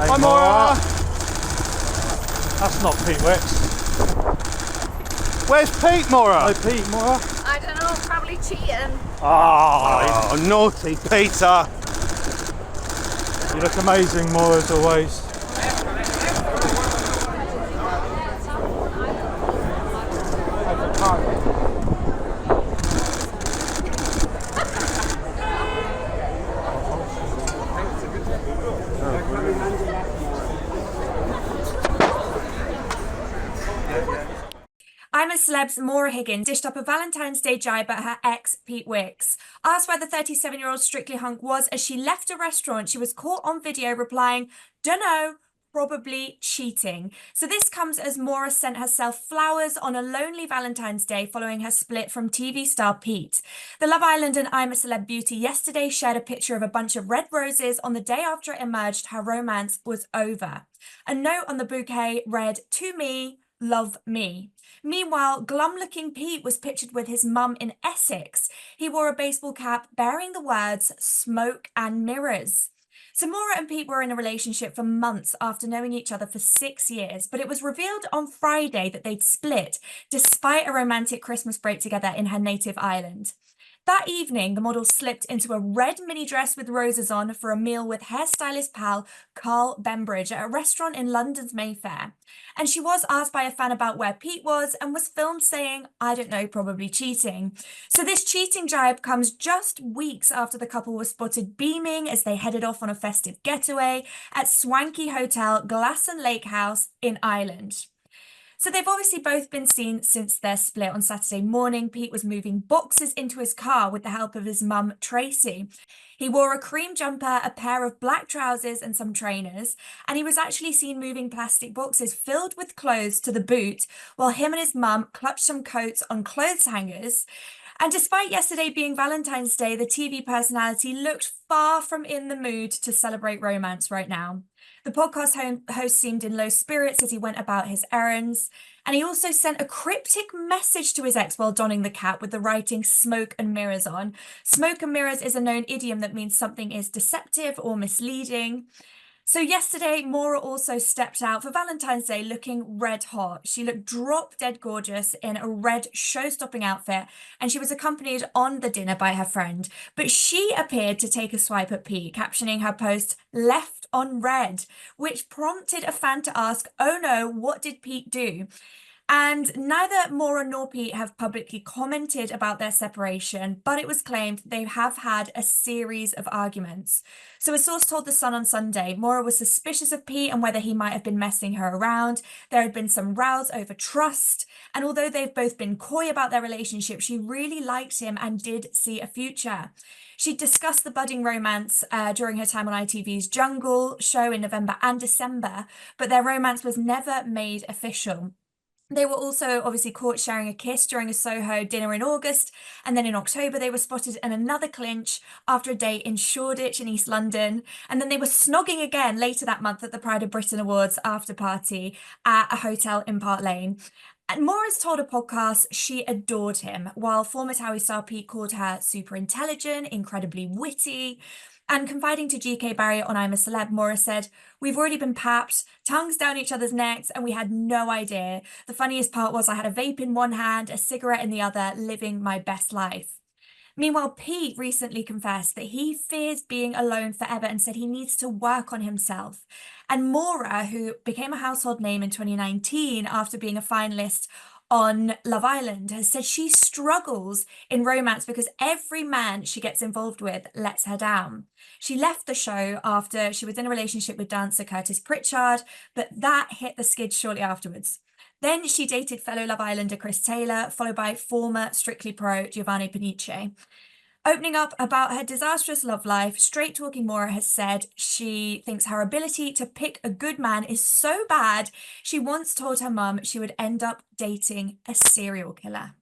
Hi, Maura. That's not Pete Wicks. Where's Pete, Maura? Hi, Pete, Maura. I don't know, probably cheating. Oh, naughty Peter. You look amazing, Maura, as always. I'm a Celeb's Maura Higgins dished up a Valentine's Day jibe at her ex, Pete Wicks. Asked where the 37-year-old Strictly hunk was as she left a restaurant, she was caught on video replying, "Dunno, probably cheating." So this comes as Maura sent herself flowers on a lonely Valentine's Day following her split from TV star Pete. The Love Island and I'm a Celeb beauty yesterday shared a picture of a bunch of red roses on the day after it emerged her romance was over. A note on the bouquet read, "To me, love me." Meanwhile, glum-looking Pete was pictured with his mum in Essex. He wore a baseball cap bearing the words "smoke and mirrors." So Maura and Pete were in a relationship for months after knowing each other for 6 years, but it was revealed on Friday that they'd split despite a romantic Christmas break together in her native Ireland. That evening, the model slipped into a red mini dress with roses on for a meal with hairstylist pal Carl Bembridge at a restaurant in London's Mayfair. And she was asked by a fan about where Pete was and was filmed saying, "I don't know, probably cheating." So this cheating jibe comes just weeks after the couple was spotted beaming as they headed off on a festive getaway at swanky hotel Glasson Lake House in Ireland. So they've obviously both been seen since their split. On Saturday morning, Pete was moving boxes into his car with the help of his mum, Tracy. He wore a cream jumper, a pair of black trousers and some trainers, and he was actually seen moving plastic boxes filled with clothes to the boot while him and his mum clutched some coats on clothes hangers. And despite yesterday being Valentine's Day, the TV personality looked far from in the mood to celebrate romance right now. The podcast host seemed in low spirits as he went about his errands, and he also sent a cryptic message to his ex while donning the cap with the writing "smoke and mirrors" on. Smoke and mirrors is a known idiom that means something is deceptive or misleading. So yesterday, Maura also stepped out for Valentine's Day looking red hot. She looked drop dead gorgeous in a red show-stopping outfit, and she was accompanied on the dinner by her friend. But she appeared to take a swipe at Pete, captioning her post "left on red," which prompted a fan to ask, "Oh no, what did Pete do?" And neither Maura nor Pete have publicly commented about their separation, but it was claimed they have had a series of arguments. So a source told The Sun on Sunday, Maura was suspicious of Pete and whether he might have been messing her around. There had been some rows over trust, and although they've both been coy about their relationship, she really liked him and did see a future. She discussed the budding romance during her time on ITV's Jungle show in November and December, but their romance was never made official. They were also obviously caught sharing a kiss during a Soho dinner in August, and then in October they were spotted in another clinch after a date in Shoreditch in East London, and then they were snogging again later that month at the Pride of Britain Awards after party at a hotel in Park Lane. And Maura's told a podcast she adored him, while former Towie star Pete called her super intelligent, incredibly witty. And confiding to GK Barry on I'm a Celeb, Maura said, "We've already been papped, tongues down each other's necks, and we had no idea. The funniest part was I had a vape in one hand, a cigarette in the other, living my best life." Meanwhile, Pete recently confessed that he fears being alone forever and said he needs to work on himself. And Maura, who became a household name in 2019 after being a finalist on Love Island, has said she struggles in romance because every man she gets involved with lets her down. She left the show after she was in a relationship with dancer Curtis Pritchard, but that hit the skids shortly afterwards. Then she dated fellow Love Islander Chris Taylor, followed by former Strictly Pro Giovanni Panice. Opening up about her disastrous love life, straight talking Maura has said she thinks her ability to pick a good man is so bad, she once told her mum she would end up dating a serial killer.